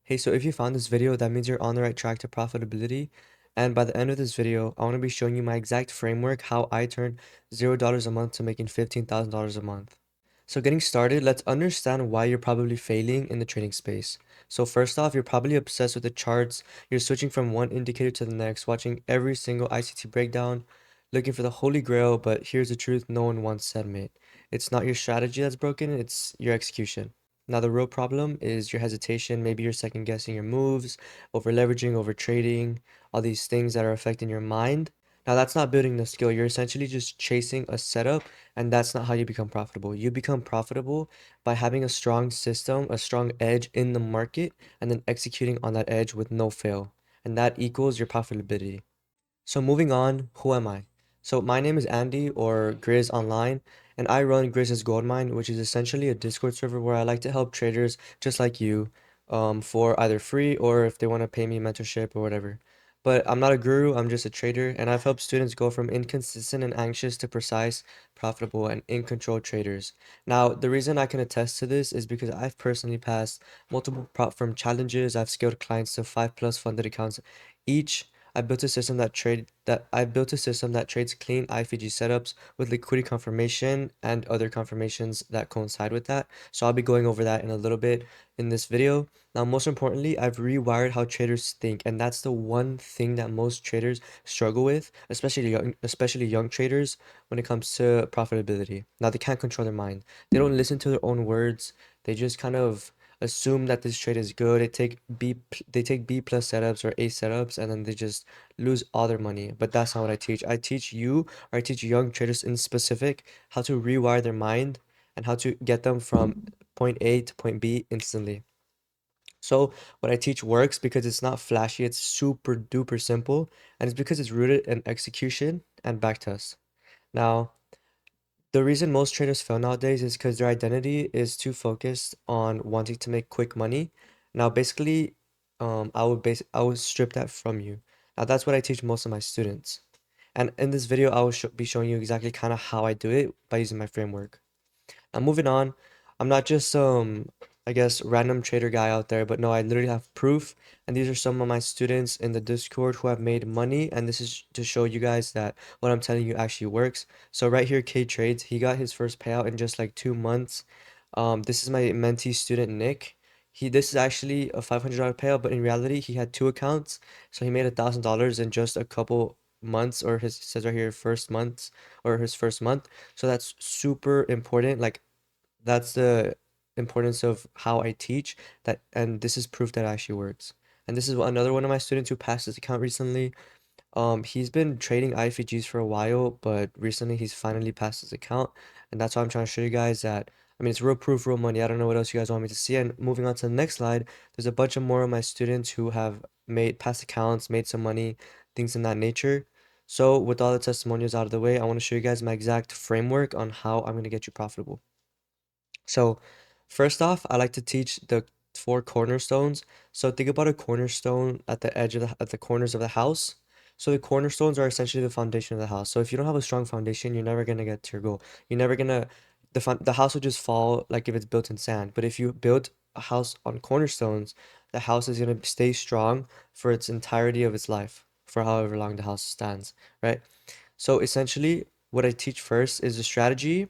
Hey, so if you found this video, that means you're on the right track to profitability. And by the end of this video, I want to be showing you my exact framework, how I turned $0 a month to making $15,000 a month. So getting started, let's understand why you're probably failing in the trading space. So first off, you're probably obsessed with the charts. You're switching from one indicator to the next, watching every single ICT breakdown, looking for the holy grail, but here's the truth no one once said, mate. It's not your strategy that's broken, it's your execution. Now, the real problem is your hesitation. Maybe you're second guessing your moves, over leveraging, over trading, all these things that are affecting your mind. Now, that's not building the skill. You're essentially just chasing a setup, and that's not how you become profitable. You become profitable by having a strong system, a strong edge in the market, and then executing on that edge with no fail. And that equals your profitability. So moving on, who am I? So my name is Andy or Grizz Online, and I run Grizz's Goldmine, which is essentially a Discord server where I like to help traders just like you, for either free or if they want to pay me mentorship or whatever. But I'm not a guru, I'm just a trader, and I've helped students go from inconsistent and anxious to precise, profitable, and in control traders. Now, the reason I can attest to this is because I've personally passed multiple prop firm challenges. I've scaled clients to 5+ funded accounts each. I built a system that trades clean IFG setups with liquidity confirmation and other confirmations that coincide with that. So I'll be going over that in a little bit in this video. Now, most importantly, I've rewired how traders think, and that's the one thing that most traders struggle with, especially young traders when it comes to profitability. Now, they can't control their mind. They don't listen to their own words. They just kind of assume that this trade is good. They take B plus setups or A setups and then they just lose all their money. But that's not what I teach. I teach young traders in specific how to rewire their mind and how to get them from point A to point B instantly. So what I teach works because it's not flashy, it's super duper simple, and it's because it's rooted in execution and backtests. Now, the reason most traders fail nowadays is because their identity is too focused on wanting to make quick money. Now, basically, I would strip that from you. Now, that's what I teach most of my students. And in this video, I will be showing you exactly kind of how I do it by using my framework. Now moving on, I'm not just I guess random trader guy out there, but no, I literally have proof, and these are some of my students in the Discord who have made money, and this is to show you guys that what I'm telling you actually works. So right here, K Trades, he got his first payout in just like 2 months. This is my mentee student Nick. This is actually a $500 payout, but in reality, he had two accounts, so he made $1,000 in just a couple months, or his it says right here first months or his first month. So that's super important. Like that's the importance of how I teach that, and this is proof that it actually works. And this is another one of my students who passed his account recently. He's been trading IFGs for a while, but recently he's finally passed his account, and that's why I'm trying to show you guys that. I mean, it's real proof, real money. I don't know what else you guys want me to see. And moving on to the next slide, there's a bunch of more of my students who have made past accounts, made some money, things in that nature. So with all the testimonials out of the way, I want to show you guys my exact framework on how I'm going to get you profitable. So, first off, I like to teach the four cornerstones. So think about a cornerstone at the edge of at the corners of the house. So the cornerstones are essentially the foundation of the house. So if you don't have a strong foundation, you're never gonna get to your goal. You're never gonna the house will just fall like if it's built in sand. But if you build a house on cornerstones, the house is gonna stay strong for its entirety of its life, for however long the house stands, right? So essentially, what I teach first is the strategy.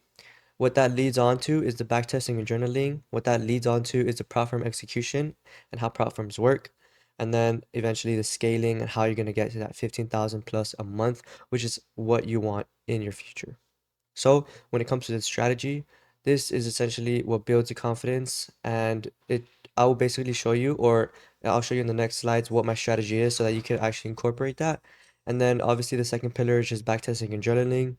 What that leads on to is the backtesting and journaling. What that leads on to is the prop firm execution and how prop firms work. And then eventually the scaling and how you're going to get to that 15,000 plus a month, which is what you want in your future. So when it comes to the strategy, this is essentially what builds the confidence, and I will basically show you, or I'll show you in the next slides what my strategy is so that you can actually incorporate that. And then obviously the second pillar is just backtesting and journaling.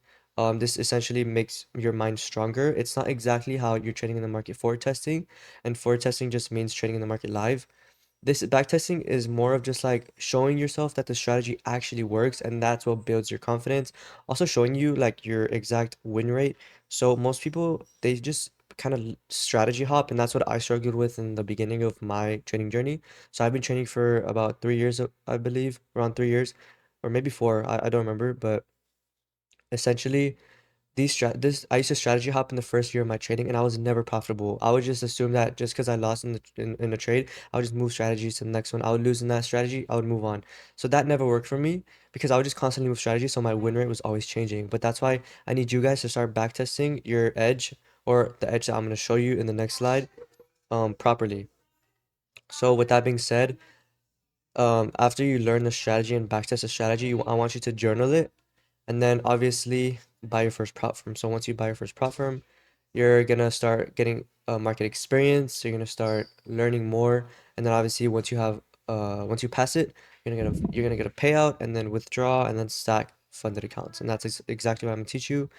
This essentially makes your mind stronger. It's not exactly how you're trading in the market forward testing, and forward testing just means trading in the market live. This backtesting is more of just like showing yourself that the strategy actually works, and that's what builds your confidence. Also showing you like your exact win rate. So most people, they just kind of strategy hop, and that's what I struggled with in the beginning of my training journey. So I've been training for about 3 years, I believe, around 3 years, or maybe four, I don't remember, but essentially This I used to strategy hop in the first year of my trading, and I was never profitable. I would just assume that just because I lost in a trade, I would just move strategies to the next one. I would lose in that strategy, I would move on. So that never worked for me because I would just constantly move strategy, so my win rate was always changing. But that's why I need you guys to start backtesting your edge, or the edge that I'm going to show you in the next slide, properly. So with that being said, after you learn the strategy and backtest the strategy, I want you to journal it, and then obviously buy your first prop firm. So once you buy your first prop firm, you're gonna start getting market experience. So you're gonna start learning more, and then obviously once you pass it, you're gonna get a payout, and then withdraw, and then stack funded accounts. And that's exactly what I'm gonna teach you.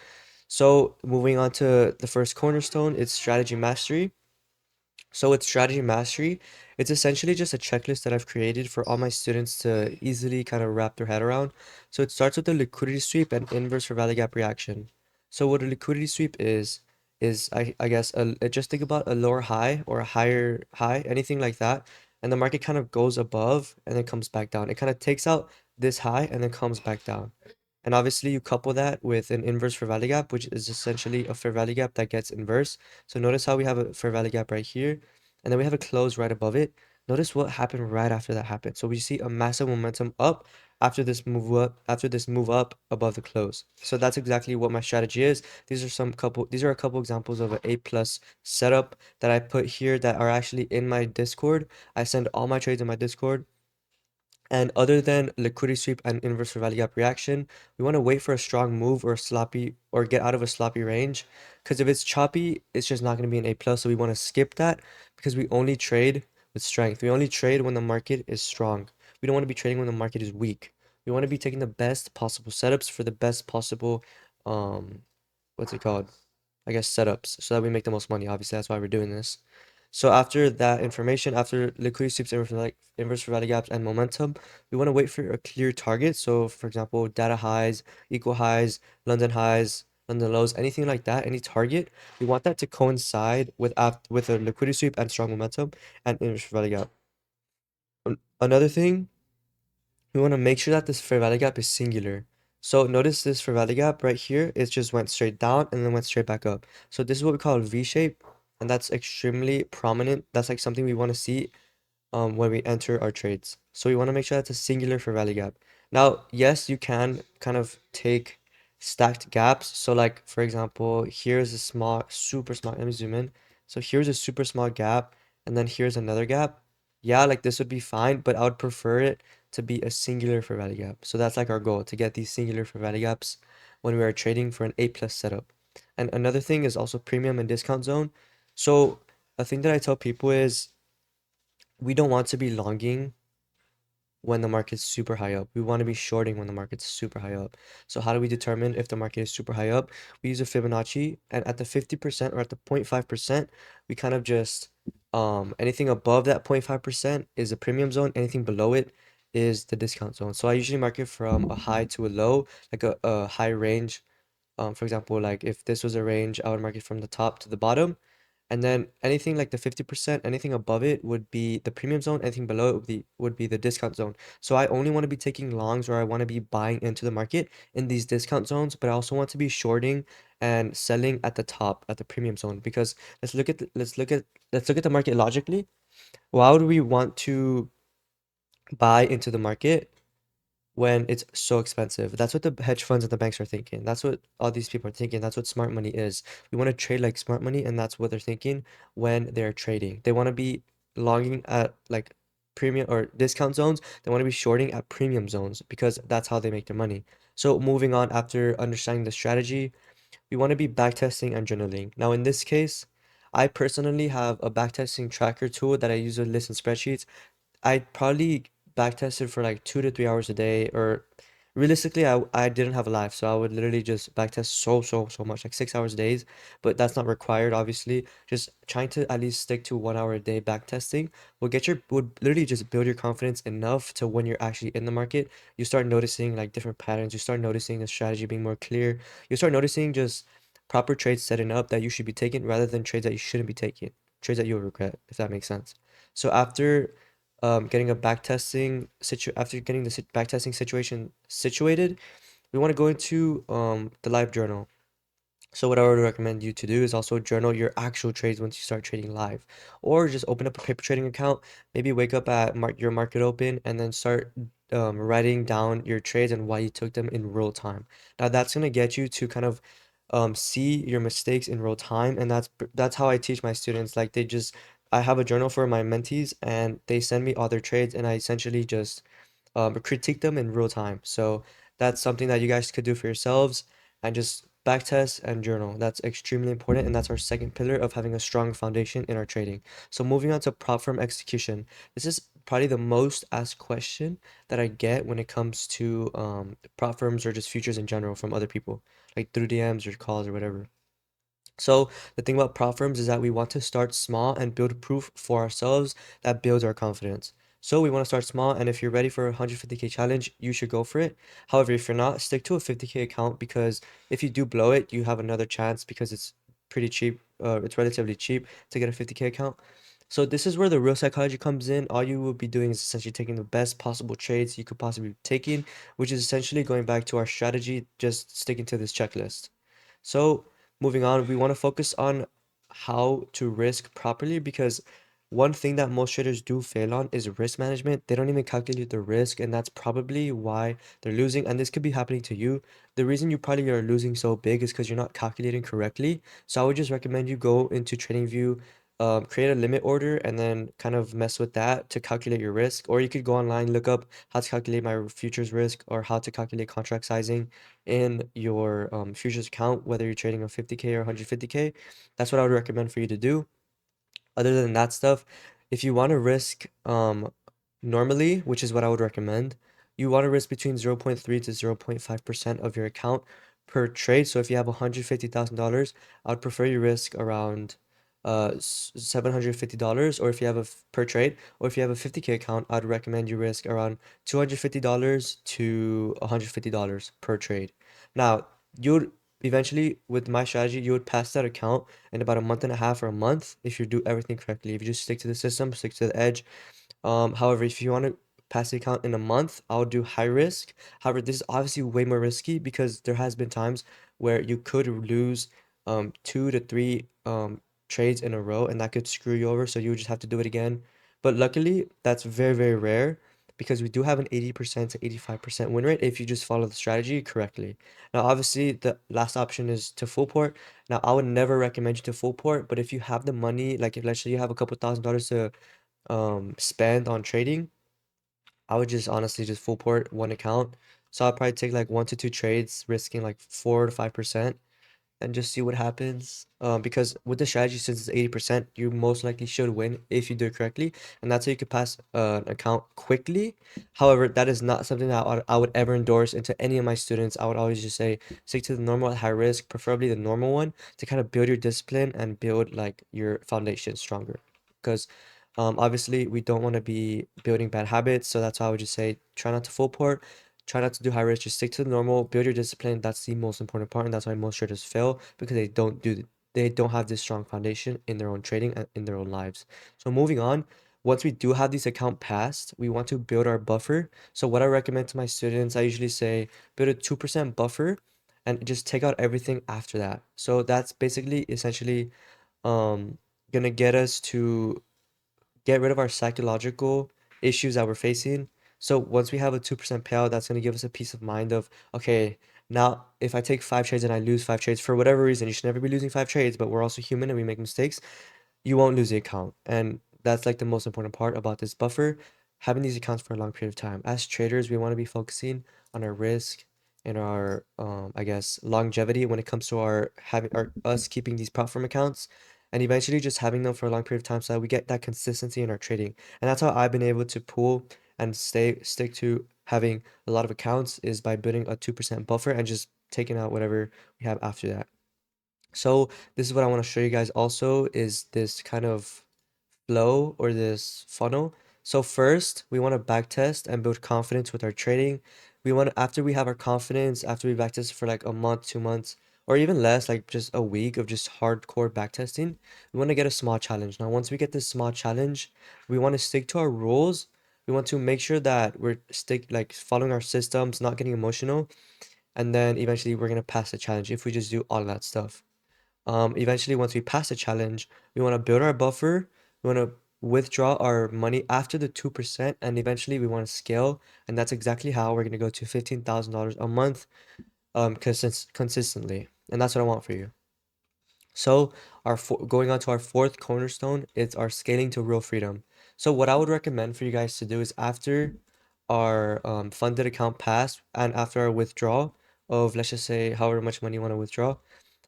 So moving on to the first cornerstone, it's strategy mastery. So with strategy mastery, it's essentially just a checklist that I've created for all my students to easily kind of wrap their head around. So it starts with the liquidity sweep and inverse for value gap reaction. So what a liquidity sweep is I guess just think about a lower high or a higher high, anything like that, and the market kind of goes above and then comes back down. It kind of takes out this high and then comes back down. And obviously you couple that with an inverse fair value gap, which is essentially a fair value gap that gets inverse. So notice how we have a fair value gap right here, and then we have a close right above it. Notice what happened right after that happened. So we see a massive momentum up after this move up above the close. So that's exactly what my strategy is. These are a couple examples of an A plus setup that I put here that are actually in my Discord. I send all my trades in my Discord. And other than liquidity sweep and inverse value gap reaction, we want to wait for a strong move or sloppy or get out of a sloppy range. Because if it's choppy, it's just not going to be an A plus. So we want to skip that because we only trade with strength. We only trade when the market is strong. We don't want to be trading when the market is weak. We want to be taking the best possible setups for the best possible what's it called? I guess setups so that we make the most money. Obviously, that's why we're doing this. So after that information, after liquidity sweeps, inverse value gaps, and momentum, we want to wait for a clear target. So for example, data highs, equal highs, London lows, anything like that, any target, we want that to coincide with a liquidity sweep and strong momentum and inverse value gap. Another thing, we want to make sure that this fair value gap is singular. So notice this fair value gap right here, it just went straight down and then went straight back up. So this is what we call a V shape, and that's extremely prominent. That's like something we want to see when we enter our trades. So we want to make sure that's a singular fair value gap. Now, yes, you can kind of take stacked gaps. So like, for example, here's a small, super small, let me zoom in. So here's a super small gap, and then here's another gap. Yeah, like this would be fine, but I would prefer it to be a singular fair value gap. So that's like our goal, to get these singular fair value gaps when we are trading for an A plus setup. And another thing is also premium and discount zone. So a thing that I tell people is we don't want to be longing when the market's super high up. We want to be shorting when the market's super high up. So how do we determine if the market is super high up? We use a Fibonacci, and at the 50% or at the 0.5%, we kind of just anything above that 0.5% is a premium zone, anything below it is the discount zone. So I usually mark it from a high to a low, like a high range. For example, like if this was a range, I would mark it from the top to the bottom. And then anything like the 50%, anything above it would be the premium zone, anything below it would be the discount zone. So I only want to be taking longs, or I want to be buying into the market in these discount zones, but I also want to be shorting and selling at the top, at the premium zone. Because let's look at the market logically. Why would we want to buy into the market when it's so expensive? That's what the hedge funds and the banks are thinking. That's what all these people are thinking. That's what smart money is. We want to trade like smart money, and that's what they're thinking when they're trading. They want to be longing at like premium or discount zones. They want to be shorting at premium zones because that's how they make their money. So moving on, after understanding the strategy, we want to be backtesting and journaling. Now in this case, I personally have a backtesting tracker tool that I use to listen spreadsheets. I probably backtested for like 2 to 3 hours a day, or realistically, I didn't have a life, so I would literally just backtest so much, like 6 hours days. But that's not required, obviously. Just trying to at least stick to 1 hour a day backtesting would literally just build your confidence enough to when you're actually in the market, you start noticing like different patterns. You start noticing the strategy being more clear. You start noticing just proper trades setting up that you should be taking rather than trades that you shouldn't be taking, trades that you'll regret, if that makes sense. So getting a backtesting after getting the backtesting situation situated, we want to go into the live journal. So what I would recommend you to do is also journal your actual trades once you start trading live, or just open up a paper trading account. Maybe wake up at your market open and then start writing down your trades and why you took them in real time. Now that's gonna get you to kind of see your mistakes in real time, and that's how I teach my students. Like I have a journal for my mentees, and they send me all their trades, and I essentially just critique them in real time. So that's something that you guys could do for yourselves and just backtest and journal. That's extremely important, and that's our second pillar of having a strong foundation in our trading. So moving on to prop firm execution. This is probably the most asked question that I get when it comes to prop firms or just futures in general from other people, like through DMs or calls or whatever. So the thing about prop firms is that we want to start small and build proof for ourselves that builds our confidence. So we want to start small, and if you're ready for a 150K challenge, you should go for it. However, if you're not, stick to a 50K account, because if you do blow it, you have another chance because it's pretty cheap. It's relatively cheap to get a 50K account. So this is where the real psychology comes in. All you will be doing is essentially taking the best possible trades you could possibly be taking, which is essentially going back to our strategy, just sticking to this checklist. So moving on, we want to focus on how to risk properly, because one thing that most traders do fail on is risk management. They don't even calculate the risk, and that's probably why they're losing. And this could be happening to you. The reason you probably are losing so big is because you're not calculating correctly. So I would just recommend you go into TradingView, create a limit order, and then kind of mess with that to calculate your risk. Or you could go online, look up how to calculate my futures risk or how to calculate contract sizing in your futures account, whether you're trading on 50K or 150K. That's what I would recommend for you to do. Other than that stuff, if you want to risk normally, which is what I would recommend, you want to risk between 0.3 to 0.5% of your account per trade. So if you have $150,000, I would prefer you risk around $750, or if you have per trade, or if you have a 50K account, I'd recommend you risk around $250 to $150 per trade. Now, you'd eventually, with my strategy, you would pass that account in about a month and a half or a month if you do everything correctly. If you just stick to the system, stick to the edge. However, if you want to pass the account in a month, I would do high risk. However, this is obviously way more risky because there has been times where you could lose 2 to 3 trades in a row, and that could screw you over. So you would just have to do it again. But luckily, that's very, very rare, because we do have an 80% to 85% win rate if you just follow the strategy correctly. Now, obviously, the last option is to full port. Now, I would never recommend you to full port, but if you have the money, like if let's say you have a couple $1,000s to spend on trading, I would just honestly just full port one account. So I'll probably take like 1 to 2 trades, risking like 4 to 5%, and just see what happens. Because with the strategy, since it's 80%, you most likely should win if you do it correctly, and that's how you could pass an account quickly. However, that is not something that I would ever endorse into any of my students. I would always just say stick to the normal at high risk, preferably the normal one, to kind of build your discipline and build like your foundation stronger. Because obviously we don't want to be building bad habits, so that's why I would just say try not to full port. Try not to do high risk, just stick to the normal, build your discipline. That's the most important part, and that's why most traders fail, because they don't have this strong foundation in their own trading and in their own lives. So moving on, once we do have this account passed, we want to build our buffer. So what I recommend to my students, I usually say build a 2% buffer and just take out everything after that. So that's basically essentially um gonna get us to get rid of our psychological issues that we're facing. So once we have a 2% payout, that's going to give us a peace of mind of, okay, now if I take 5 trades and I lose 5 trades for whatever reason, you should never be losing 5 trades, but we're also human and we make mistakes, you won't lose the account. And that's like the most important part about this buffer, having these accounts for a long period of time. As traders, we want to be focusing on our risk and our I guess longevity when it comes to our having our us keeping these platform accounts, and eventually just having them for a long period of time so that we get that consistency in our trading. And that's how I've been able to pull and stick to having a lot of accounts, is by building a 2% buffer and just taking out whatever we have after that. So this is what I want to show you guys also, is this kind of flow or this funnel. So first, we want to backtest and build confidence with our trading. We want to, after we have our confidence, after we backtest for like a month, 2 months, or even less, like just a week of just hardcore backtesting, we want to get a small challenge. Now, once we get this small challenge, we want to stick to our rules. We want to make sure that we're stick like following our systems, not getting emotional, and then eventually we're gonna pass the challenge if we just do all of that stuff. Eventually, once we pass the challenge, we want to build our buffer. We want to withdraw our money after the 2%, and eventually we want to scale. And that's exactly how we're going to go to $15,000 a month, consistently. And that's what I want for you. So, going on to our fourth cornerstone, it's our scaling to real freedom. So, what I would recommend for you guys to do is after our funded account pass and after our withdrawal of, let's just say, however much money you want to withdraw,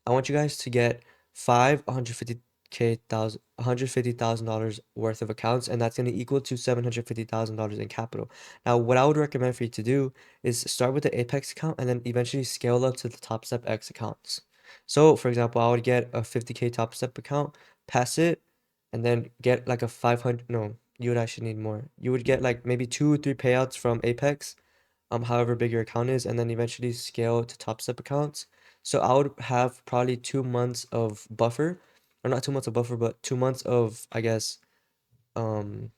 I want you guys to get five 150,000 worth of accounts, and that's going to equal to $750,000 in capital. Now, what I would recommend for you to do is start with the Apex account and then eventually scale up to the Top Step X accounts. So, for example, I would get a 50K Top Step account, pass it, and then get like a 500. No, you would actually need more. You would get like maybe 2 or 3 payouts from Apex, however big your account is, and then eventually scale to Top Step accounts. So I would have probably 2 months of buffer, or not 2 months of buffer, but 2 months of, I guess, um,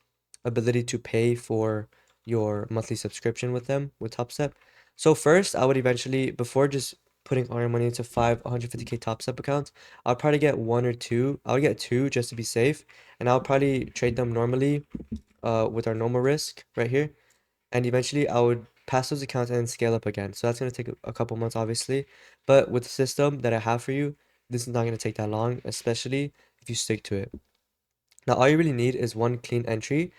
ability to pay for your monthly subscription with them, with Top Step. So first, I would eventually, before just putting all your money into 150K Top Step accounts, I'll probably get 1 or 2. I would get 2 just to be safe, and I'll probably trade them normally, with our normal risk right here, and eventually I would pass those accounts and then scale up again. So that's going to take a couple months, obviously. But with the system that I have for you, this is not going to take that long, especially if you stick to it. Now, all you really need is one clean entry.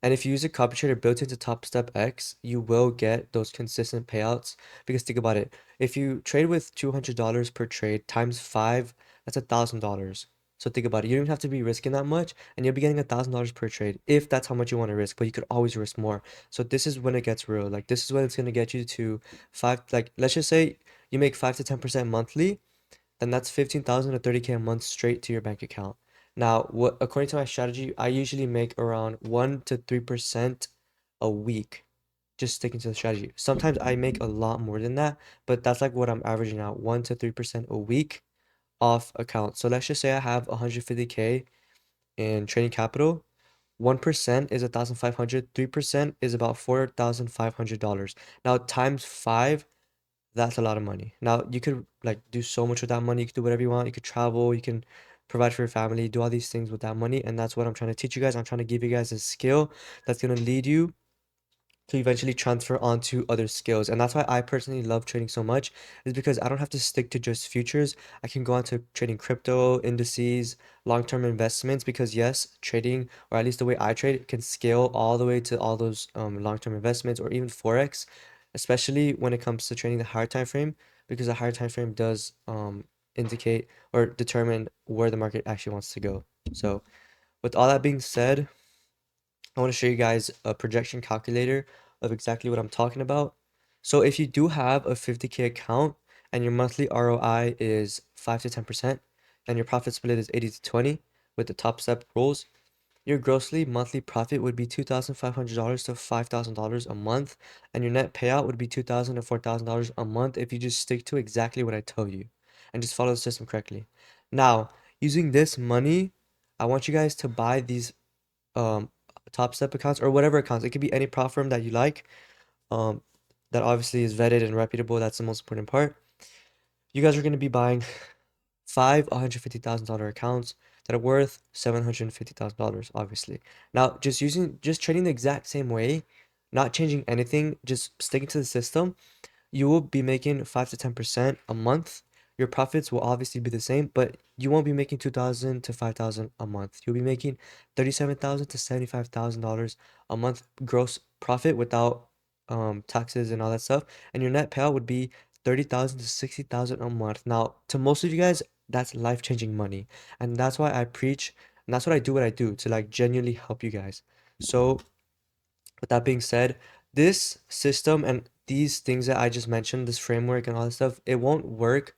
And if you use a copy trader built into Top Step X, you will get those consistent payouts. Because think about it, if you trade with $200 per trade times 5, that's $1,000. So think about it, you don't even have to be risking that much, and you'll be getting $1,000 per trade if that's how much you want to risk. But you could always risk more. So this is when it gets real. Like this is when it's gonna get you to five. Like let's just say you make 5 to 10% monthly, then that's 15,000 to 30K a month straight to your bank account. Now, what according to my strategy, I usually make around 1 to 3% a week, just sticking to the strategy. Sometimes I make a lot more than that, but that's like what I'm averaging out, 1 to 3% a week off account. So let's just say I have 150K in trading capital. 1% is 1,500, 3% is about $4,500. Now times 5, that's a lot of money. Now you could like do so much with that money. You could do whatever you want. You could travel, you can provide for your family, do all these things with that money. And that's what I'm trying to teach you guys. I'm trying to give you guys a skill that's gonna lead you to eventually transfer onto other skills. And that's why I personally love trading so much, is because I don't have to stick to just futures. I can go on to trading crypto, indices, long-term investments, because yes, trading, or at least the way I trade, can scale all the way to all those long-term investments or even Forex, especially when it comes to trading the higher time frame, because the higher time frame does indicate or determine where the market actually wants to go. So with all that being said, I want to show you guys a projection calculator of exactly what I'm talking about. So if you do have a 50K account and your monthly ROI is 5 to 10% and your profit split is 80 to 20 with the top step rules, your grossly monthly profit would be $2,500 to $5,000 a month, and your net payout would be $2,000 to $4,000 a month if you just stick to exactly what I tell you and just follow the system correctly. Now, using this money, I want you guys to buy these um top step accounts or whatever accounts. It could be any prop firm that you like, um that obviously is vetted and reputable. That's the most important part. You guys are going to be buying five $150,000 accounts that are worth $750,000, obviously. Now, just trading the exact same way, not changing anything, just sticking to the system, you will be making 5 to 10% a month. Your profits will obviously be the same, but you won't be making 2,000 to 5,000 a month. You'll be making 37,000 to $75,000 a month gross profit without taxes and all that stuff. And your net payout would be 30,000 to 60,000 a month. Now, to most of you guys, that's life-changing money. And that's why I preach, and that's what I do to like genuinely help you guys. So with that being said, this system and these things that I just mentioned, this framework and all this stuff, it won't work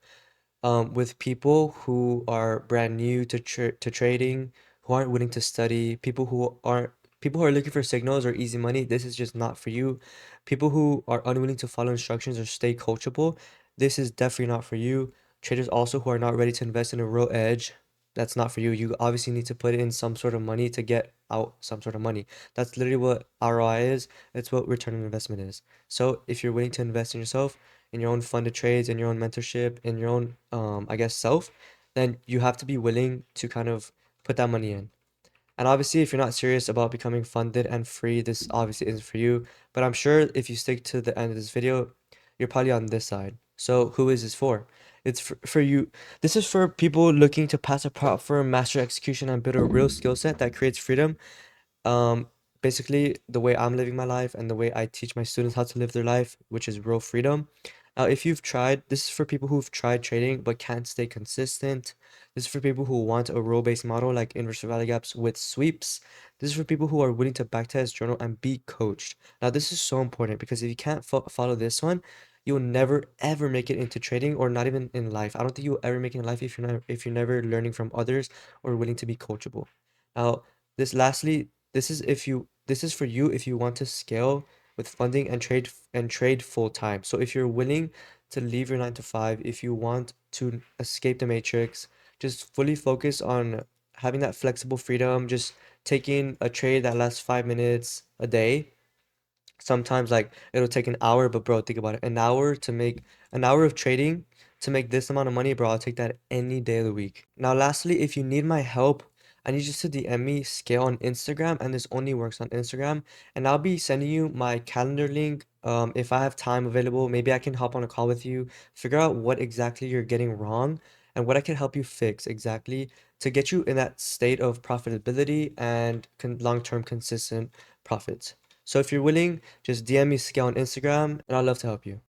with people who are brand new to trading, who aren't willing to study, people who are looking for signals or easy money. This is just not for you. People who are unwilling to follow instructions or stay coachable, this is definitely not for you. Traders also who are not ready to invest in a real edge, that's not for you. You obviously need to put in some sort of money to get out some sort of money. That's literally what ROI is. It's what return on investment is. So if you're willing to invest in yourself, in your own funded trades, in your own mentorship, in your own I guess self, then you have to be willing to kind of put that money in. And obviously, if you're not serious about becoming funded and free, this obviously isn't for you. But I'm sure if you stick to the end of this video, you're probably on this side. So who is this for? It's for you. This is for people looking to pass a prop firm, master execution, and build a real skill set that creates freedom. um Basically the way I'm living my life and the way I teach my students how to live their life, which is real freedom. Now, if you've tried, this is for people who've tried trading but can't stay consistent. This is for people who want a role-based model like inverse value gaps with sweeps. This is for people who are willing to backtest, journal, and be coached. Now, this is so important because if you can't follow this one, you'll never ever make it into trading, or not even in life. I don't think you'll ever make it in life if you're never learning from others or willing to be coachable. Now, this is for you if you want to scale with funding and trade full time. So if you're willing to leave your 9 to 5, if you want to escape the matrix, just fully focus on having that flexible freedom, just taking a trade that lasts 5 minutes a day. Sometimes like it'll take an hour, but bro, think about it. An hour of trading to make this amount of money, bro, I'll take that any day of the week. Now, lastly, if you need my help, I need you to DM me Scale on Instagram, and this only works on Instagram. And I'll be sending you my calendar link. If I have time available, maybe I can hop on a call with you, figure out what exactly you're getting wrong and what I can help you fix exactly to get you in that state of profitability and long-term consistent profits. So if you're willing, just DM me Scale on Instagram, and I'd love to help you.